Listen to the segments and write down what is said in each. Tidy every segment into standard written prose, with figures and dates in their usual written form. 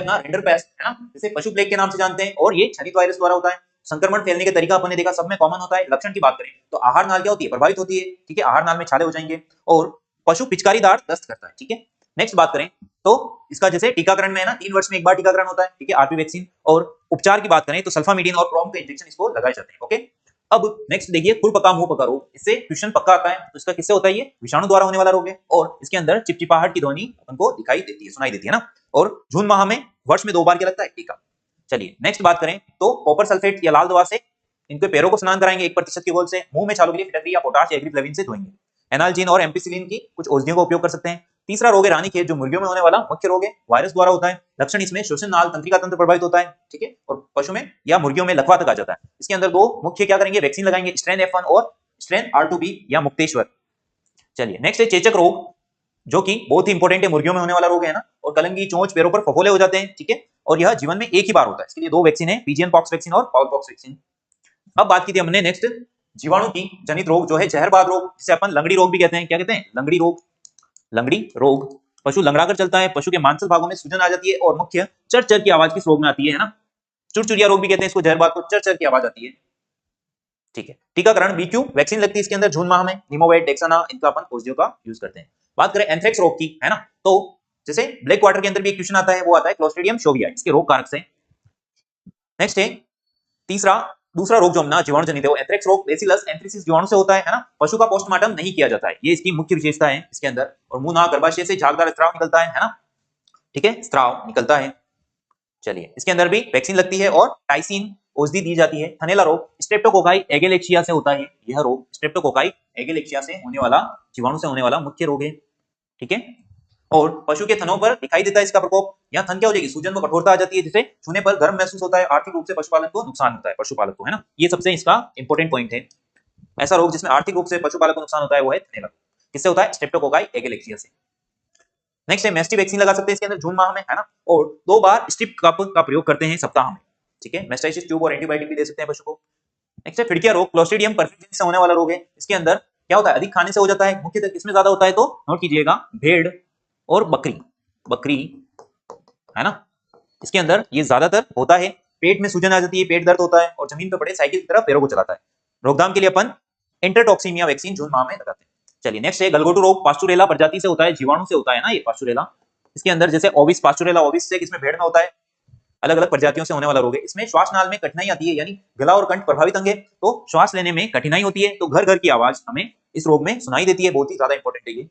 अपना rinder paste है ना, जिसे पशु प्लेग के नाम से जानते हैं, और ये क्षणिक वायरस द्वारा होता है। संक्रमण फैलने के तरीका अपन ने देखा, सब में कॉमन होता है। लक्षण की बात करें तो आहार नाल क्या होती है, प्रभावित होती है, ठीक है, आहार नाल में छाले हो जाएंगे, और पशु पिचकारीदार दस्त करता है, ठीक है। नेक्स्ट बात करें तो इसका जैसे टीकाकरण में है ना, 3 वर्ष में एक बार टीकाकरण होता है, ठीक है, आरपी वैक्सीन। और उपचार की बात करें तो सल्फामिडीन और प्रोम के इंजेक्शन इसको लगाए जाते हैं, ओके। अब नेक्स्ट देखिए, खुर पका मुंह पका रोग, इससे ट्यूशन पक्का आता है। तो इसका किससे होता है, ये विषाणु द्वारा होने वाला रोग है, और इसके अंदर चिपचिपाहट की ध्वनि उनको दिखाई देती है, सुनाई देती है ना। और जून माह में वर्ष में 2 बार क्या लगता है, टीका। चलिए नेक्स्ट बात करें तो कॉपर सल्फेट या लाल दवा से इनके पैरों को स्नान कराएंगे 1% के घोल से। मुंह में छालों के लिए फिटकरी या पोटाश या एग्रीफ्लेविन से धोएंगे। एनाल्जीन और एम्पिसिलिन की कुछ औषधियों का उपयोग कर सकते हैं। तीसरा रोग है रानीखेत, जो मुर्गियों में होने वाला मुख्य रोग है, वायरस द्वारा होता है। लक्षण इसमें श्वसन नाल तंत्रिका तंत्र प्रभावित होता है, ठीक है, और पशु में या मुर्गियों में लकवा तक आ जाता है। इसके अंदर 2 मुख्य क्या करेंगे, वैक्सीन लगाएंगे, स्ट्रेन F1 और स्ट्रेन R2B या मुक्तेश्वर। चलिए नेक्स्ट है चेचक रोग, जो कि बहुत ही इंपॉर्टेंट है, मुर्गियों में होने वाला रोग है ना, और कलंगी, चोंच, पैरों पर फफोले हो जाते हैं, ठीक है, और यह जीवन में एक ही बार होता है। इसके लिए 2 वैक्सीन है, पीजियन पॉक्स वैक्सीन और फाउल पॉक्स वैक्सीन। अब बात की थी हमने नेक्स्ट जीवाणु की जनित रोग, जो है जहरबाद रोग, जिसे अपन लंगड़ी रोग भी कहते हैं। क्या कहते हैं, लंगड़ी रोग। लंगड़ी रोग, पशु लंगड़ा कर चलता है, पशु के मांसल भागों में सूजन आ जाती है, और मुख्य चर चर की आवाज किस रोग में आती है ना, चुरचुरिया रोग भी कहते हैं इसको, जहरबाद को, चर चर की आवाज आती है, ठीक है। टीकाकरण बीक्यू वैक्सीन लगती है इसके अंदर जून माह में, निमोवेट, डेक्साना, इनका अपन औषधियों का यूज करते हैं। बात करें एंथ्रेक्स रोग की, है ना, तो जैसे ब्लैक वाटर के अंदर भी एक क्वेश्चन आता है, वो आता है क्लोस्ट्रीडियम शोवियाई, इसके रोग कारक से। नेक्स्ट है दूसरा रोग जो ना जीवाणु जनित है, वो एंथ्रेक्स रोग बेसिलस एंथ्रेसिस जीवाणु से होता है ना। पशु का पोस्टमार्टम नहीं किया जाता है, ये इसकी मुख्य विशेषता है इसके अंदर। और मुंह नाक गर्भाशय से झागदार स्राव निकलता है ना, ठीक है, स्राव निकलता है। चलिए इसके अंदर भी वैक्सीन लगती है और टाइसिन औषधि दी जाती है। थनैला रोग स्ट्रेप्टोकोकाई एगेलेक्सिया से होता है, यह रोग स्ट्रेप्टोकोकाई एगेलेक्सिया से होने वाला, जीवाणु से होने वाला मुख्य रोग है, ठीक है। और पशु के थनों पर दिखाई देता है इसका प्रकोप, या थन क्या हो जाएगी, सूजन में कठोरता आ जाती है, जिसे छूने पर गर्म महसूस होता है। आर्थिक रूप से पशुपालन को नुकसान होता है, पशुपालक को, है ना, ये सबसे इसका इंपॉर्टेंट पॉइंट है। ऐसा रोग जिसमें आर्थिक रूप से पशुपालक को नुकसान होता है, वो है थनैला। किससे होता है, स्ट्रेप्टोकोकाई एगेलेक्सिया से। नेक्स्ट है मेस्टी वैक्सीन लगा सकते हैं इसके अंदर जून माह में, है ना, और 2 बार स्ट्रिप कप का प्रयोग करते हैं सप्ताह में, ठीक है। मेस्टाइसिस ट्यूब और एंटीबायोटिक भी दे सकते हैं पशु को। नेक्स्ट है फिड़किया रोग, क्लोस्ट्रीडियम परफिडेंस से होने वाला रोग है। इसके अंदर क्या होता है, अधिक खाने से हो जाता है। मुख्यतः किसमें ज्यादा होता है, तो नोट कीजिएगा, भेड़ और बकरी, है ना, इसके अंदर ये ज्यादातर होता है। पेट में सूजन आ जाती है, पेट दर्द होता है, और जमीन पर पड़े साइकिल की तरह पैरों को चलाता है। रोकथाम के लिए अपन इंटरटॉक्सीमिया वैक्सीन जून माह में लगाते हैं। चलिए नेक्स्ट है गलघोटू रोग, पास्चुरेला प्रजाति से होता है, जीवाणु से होता है ना ये पास्चुरेला। इसके अंदर जैसे ओविस, पास्चुरेला ओविस से किसमें, भेड़ में होता है। अलग अलग प्रजातियों से होने वाला रोग है। इसमें श्वास नाल में कठिनाई आती है, यानी गला और कंठ प्रभावित अंग है, तो श्वास लेने में कठिनाई होती है, तो घर घर की आवाज हमें इस रोग में सुनाई देती है, बहुत ही ज्यादा इंपॉर्टेंट है ये।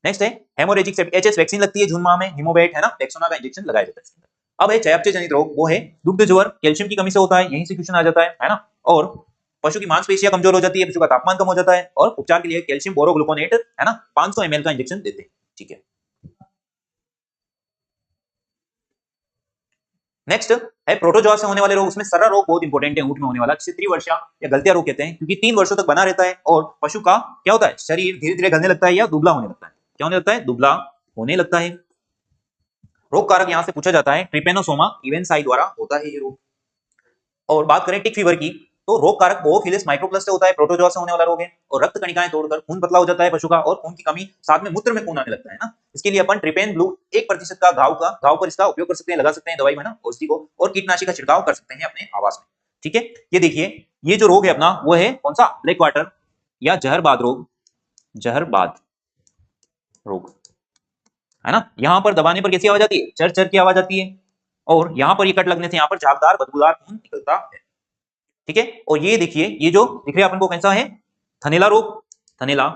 नेक्स्ट है हेमोरेजिक एचएस वैक्सीन लगती है जून माह में, निमोवेट, है ना, डेक्सोना का इंजेक्शन लगाया जाता है। अब है चयापचय जनित रोग, वो है दुग्ध ज्वर, कैल्शियम की कमी से होता है, यहीं से क्वेश्चन आ जाता है ना। और पशु की मांसपेशियां कमजोर हो जाती है, पशु का तापमान कम हो जाता है, और उपचार के लिए कैल्शियम बोरोग्लूकोनेट, है ना, 500 ml का इंजेक्शन देते हैं, ठीक है। नेक्स्ट है प्रोटोजोआ से होने वाले रोग, उसमें सर्रा रोग बहुत इंपॉर्टेंट है, ऊंट में होने वाला, जिसे त्रिवर्षा या गलतिया रोग कहते हैं, क्योंकि 3 वर्षों तक बना रहता है, और पशु का क्या होता है, शरीर धीरे धीरे गलने लगता है या दुबला होने लगता है। क्या होने लगता है, दुबला होने लगता है। रोग कारक यहां से पूछा जाता है, ट्रिपेनोसोमा इवेंसाई द्वारा होता है ये रोग। और बात करें टिक फीवर की, तो रोग कारक बोफिलिस माइक्रोप्लस से होता है, प्रोटोजोआ से होने वाला रोग है, और रक्त कणिकाएं तोड़कर खून पतला हो जाता है पशु का, और खून की कमी, साथ में मूत्र में खून आने लगता है ना। इसके लिए अपन ट्रिपेन ब्लू 1% का घाव पर इसका उपयोग कर सकते हैं, लगा सकते हैं दवाई में ना, औषधि को, और कीटनाशी का छिड़काव कर सकते हैं अपने आवास में, ठीक है। ये देखिए, ये जो रोग है अपना, वो है कौन सा, ब्लैक वाटर या जहरबाद रोग, जहरबाद रोग, है ना। यहां पर दबाने पर कैसी आवाज आती है, चर चर की आवाज आती है, और यहां पर ये कट लगने से यहां पर झागदार बदबूदार खून निकलता है, ठीक है। और ये देखिए, ये जो दिख रहा है अपन को कैसा है, थनैला रोग, थनैला